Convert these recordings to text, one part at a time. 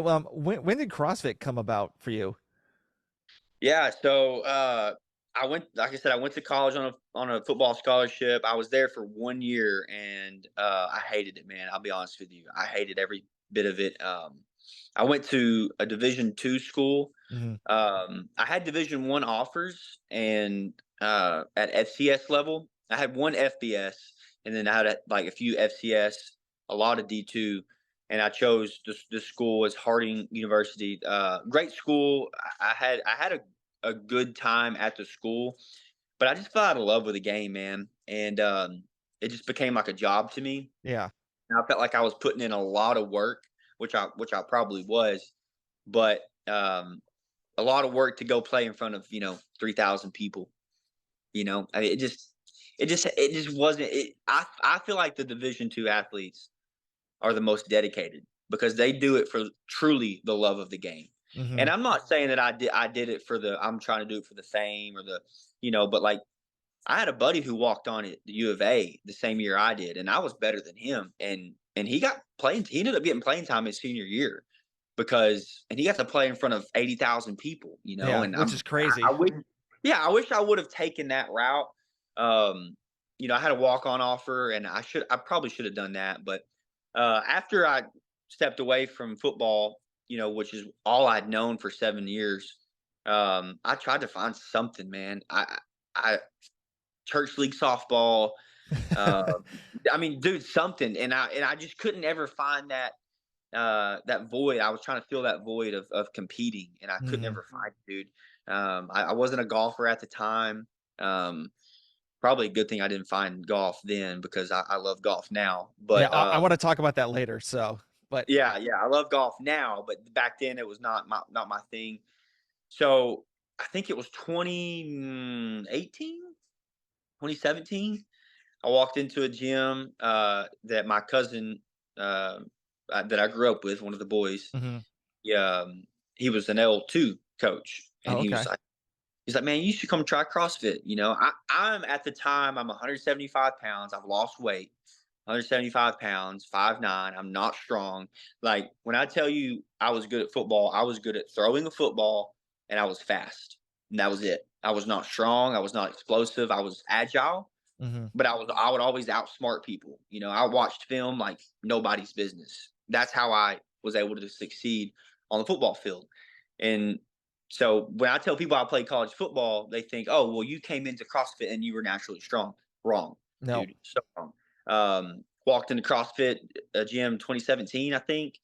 So, when did CrossFit come about for you? Yeah, so I went, like I said, I went to college on a football scholarship. I was there for 1 year, and I hated it, man. I'll be honest with you, I hated every bit of it. I went to a Division II school. Hmm. I had Division I offers, and at FCS level, I had one FBS, and then I had like a few FCS, a lot of D2, and I chose this school as Harding University. Great school. I had a good time at the school, but I just fell out of love with the game, man, and it just became like a job to me. Yeah. And I felt like I was putting in a lot of work, which I probably was, but a lot of work to go play in front of 3,000 people. I mean, it just wasn't. I feel like the Division II athletes are the most dedicated because they do it for truly the love of the game. Hmm. And I'm not saying that I did it for the I'm trying to do it for the fame or but like I had a buddy who walked on at the U of A the same year I did, and I was better than him. And he ended up getting playing time his senior year and he got to play in front of 80,000 people, Yeah, and which is crazy. I wish, yeah, I wish I would have taken that route. Um, I had a walk on offer, and I probably should have done that. But after I stepped away from football, which is all I'd known for 7 years, I tried to find something, man. I church league softball. Uh, I mean, dude, something, and I just couldn't ever find that void. I was trying to fill that void of competing, and I could Hmm. never find it, dude. I wasn't a golfer at the time. Um, Probably a good thing I didn't find golf then because I love golf now. Yeah, But I want to talk about that later. So, but yeah, yeah, I love golf now, but back then it was not my thing. So I think it was 2018, 2017. I walked into a gym that my cousin that I grew up with, one of the boys. mhm. He was an L2 coach, and Oh, okay. he's like, man, you should come try CrossFit. I'm at the time I'm 175 pounds. I've lost weight, 175 pounds, 5'9". I'm not strong. Like when I tell you I was good at football, I was good at throwing a football, and I was fast, and that was it. I was not strong. I was not explosive. I was agile, Hmm. but I would always outsmart people. I watched film like nobody's business. That's how I was able to succeed on the football field. And so when I tell people I played college football, they think, "Oh, well, you came into CrossFit and you were naturally strong." Wrong, No. dude. So wrong. Walked into CrossFit gym 2017, I think,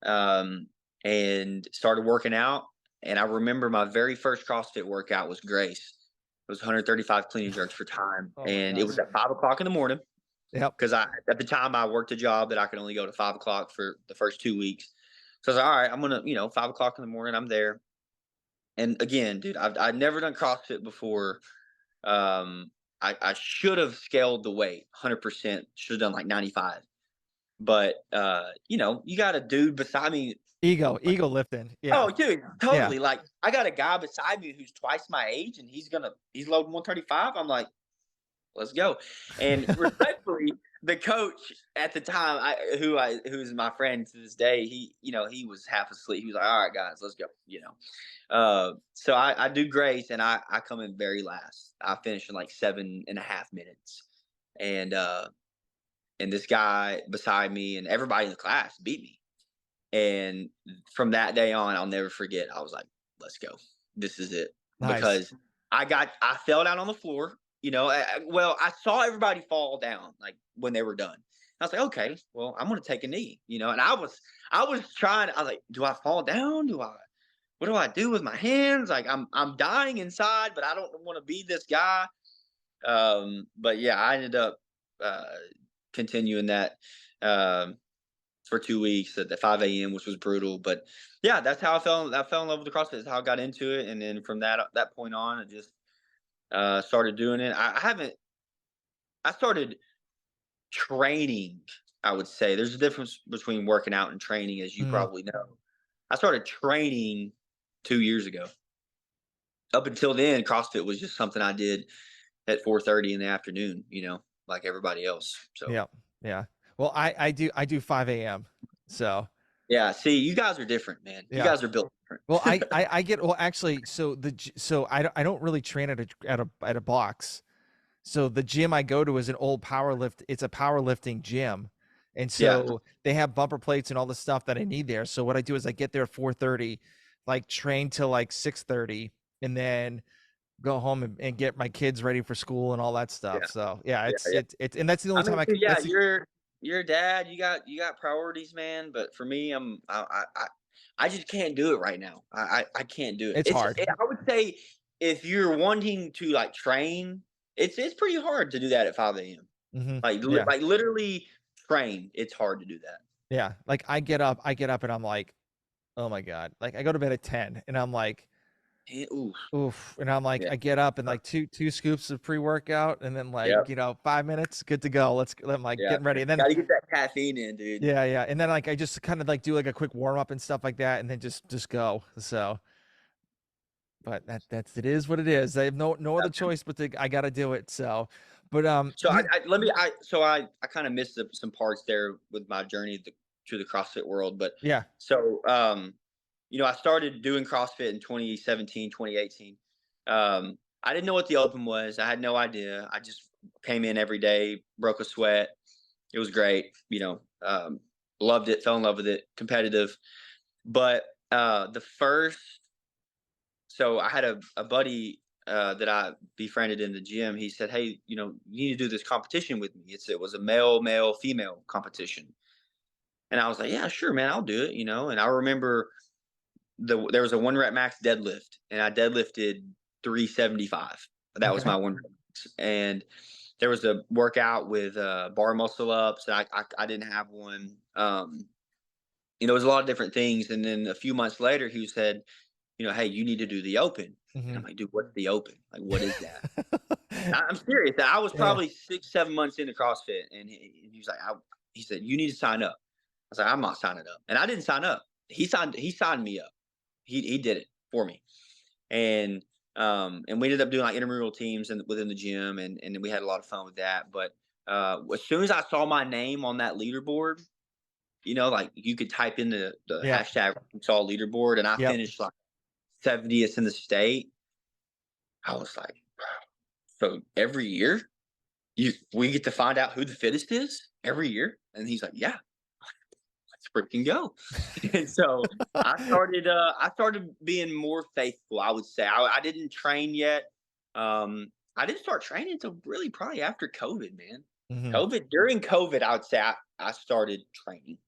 um, and started working out. And I remember my very first CrossFit workout was Grace. It was 135 clean and jerks for time, Oh my and it gosh. was at 5 o'clock in the morning Yep. because I at the time I worked a job that I could only go to 5 o'clock for the first 2 weeks. So I was like, all right, I'm gonna 5 o'clock in the morning. I'm there, and again, dude, I've never done CrossFit before. I should have scaled the weight 100%. Should have done like 95, but you got a dude beside me. Ego lifting. Yeah. Oh, dude, Yeah. totally. Like I got a guy beside me who's twice my age, and he's loading 135. I'm like, let's go. And respectfully, the coach at the time, who's my friend to this day, he was half asleep. He was like, "All right, guys, let's go." So I do Grace, and I come in very last. I finish in like 7.5 minutes, and this guy beside me and everybody in the class beat me. And from that day on, I'll never forget. I was like, "Let's go. This is it." Nice. Because I fell down on the floor. Well, I saw everybody fall down like when they were done. I was like, "Okay, well, I'm gonna take a knee." And I was trying. I was like, "Do I fall down? What do I do with my hands? Like I'm dying inside, but I don't want to be this guy." But yeah, I ended up uh, continuing that. Um, for 2 weeks at the 5 a.m., which was brutal. But yeah, that's how I fell in love with the CrossFit. That's how I got into it, and then from that point on, I just started doing it. I haven't. I started training. I would say there's a difference between working out and training, as you Mhm. probably know. I started training 2 years ago. Up until then, CrossFit was just something I did at 4:30 in the afternoon. Like everybody else. So Yep. Yeah. Well, I do 5 a.m. So, Yeah. See, you guys are different, man. You Yeah. guys are built Well, different. I get, well, actually, so so I don't really train at a box. So the gym I go to is an old it's a powerlifting gym. And Yeah. so they have bumper plates and all the stuff that I need there. So what I do is I get there at 4:30, like train till like 6:30, and then go home and get my kids ready for school and all that stuff. Yeah. So yeah, Yeah. Yeah. it's and that's the I only mean, time I so can, yeah, that's the, you're a dad. You got priorities, man. But for me, I just can't do it right now. I can't do it. it's hard. I would say if you're wanting to like train, it's pretty hard to do that at 5 a.m. Yeah. Like literally train. It's hard to do that. Yeah. Like I get up and I'm like, oh my God. Like I go to bed at 10 and I'm like, Ooh, oof. And I'm like, yeah, I get up and like two scoops of pre-workout and then like, yep, 5 minutes, good to go. I'm like yeah. getting ready. And then Got to get that caffeine in, dude. yeah, yeah. And then like I just kind of like do like a quick warm up and stuff like that and then just go. So but that's it is what it is. I have no other choice but to I gotta do it. So but So I kind of missed some parts there with my journey to the CrossFit world, but yeah. so I started doing CrossFit in 2017, 2018. I didn't know what the open was. I had no idea. I just came in every day, broke a sweat. It was great. Loved it, fell in love with it, competitive. But the first, so I had a buddy that I befriended in the gym. He said, "Hey, you need to do this competition with me." It was a male, female competition, and I was like, "Yeah, sure, man, I'll do it." And I remember there was a 1 rep max deadlift, and I deadlifted 375. That was Okay. my 1 rep max. And there was a workout with bar muscle ups, and I didn't have one. It was a lot of different things. And then a few months later, he said, "Hey, you need to do the open." And Hmm. I'm like, "Dude, what's the open? Like, what is that?" I'm serious. I was Yeah. probably 6, 7 months into CrossFit, and he was like, he said, "You need to sign up." I was like, "I'm not signing up," and I didn't sign up. He signed me up. He did it for me, and we ended up doing like intramural teams within the gym, and we had a lot of fun with that. But as soon as I saw my name on that leaderboard, like you could type in the Yeah. hashtag saw leaderboard, and I Yep. finished like 70th in the state. I was like, so every year we get to find out who the fittest is every year, and he's like, yeah, let's freaking go. And so I started being more faithful. I would say I didn't train yet. I didn't start training until really probably after COVID, man. Hmm. During COVID, I would say I started training.